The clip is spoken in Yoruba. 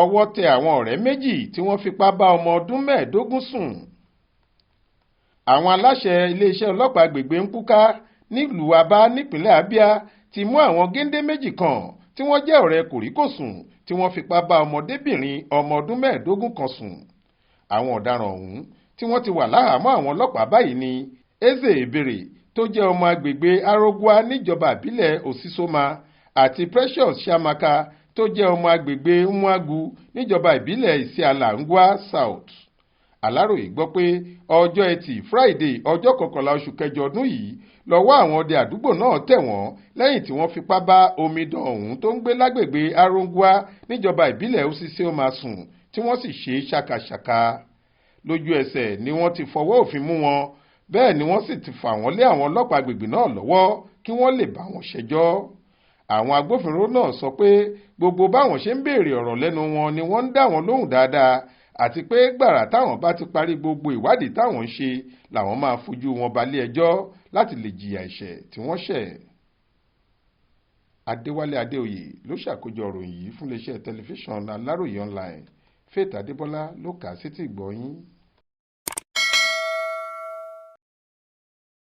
ọwọ́ tẹ àwọn ọ̀rẹ́ méjì tí wọ́n fipá bá ọmọ ọdún mẹ́ẹ̀ẹ́dógún sùn. Àwọn aláṣẹ iléeṣẹ́ ọlọ́pàá agbègbè Mpúká nílùú Aba nípínlẹ̀ Abia ti mú àwọn géńdé méjì kan tí wọ́n jẹ́ ọ̀rẹ́ kòríkòsùn tí wọ́n fipá bá ọmọdébìnrin ọmọ ọdún mẹ́ẹ̀ẹ́dógún kan sùn. Àwọn ọ̀daràn ọ̀hún tí wọ́n ti wà láhàámọ́ àwọn ọlọ́pàá báyìí ni Eze Ebere tó jẹ́ ọmọ agbègbè Arogua níjọba ìbílẹ̀ Osisoma àti Precious Shamaka tó jẹ́ ọmọ agbègbè Umuagu níjọba ìbílẹ̀ Isiala Ngwa South. Aláròyé gbọ́ pé ọjọ́ Ẹtì Friday ọjọ́ 11 oṣù kẹjọ ọdún yìí lọ́wọ́ àwọn ọdẹ àdúgbò náà tẹ̀ wọ́n lẹ́yìn tí wọ́n fipá bá omidan ọ̀hún tó ń gbé lágbègbè Arongwa níjọba ìbílẹ̀ Osisioma sùn tí wọ́n sì ṣe ṣàkàṣàkà. Lójú ẹsẹ̀ ni wọ́n ti fọwọ́ òfin mú wọn, bẹ́ẹ̀ ni wọ́n sì ti fà wọ́n lé àwọn ọlọ́pàá agbègbè náà lọ́wọ́ kí wọ́n lè bá wọn ṣẹjọ́. Àwọn agbófinró náà sọ pé gbogbo báwọn ṣe ń béèrè ọ̀rọ̀ lẹ́nu wọn ni wọ́n ń dá wọn lóhùn dáadáa, àti pé gbàrà táwọn bá ti parí gbogbo ìwádìí táwọn ń ṣe làwọn máa fojú wọn balẹ̀ ẹjọ́ láti lè jìyà ẹ̀ṣẹ̀ tí wọ́n ṣẹ̀. Adéwálé Adéoyè ló ṣàkójọ ìròyìn yìí fún iléeṣẹ́ tẹlifíṣàn Aláròyé online. Faith Adébọ́lá ló kà á sétí ìgbọ́ yín.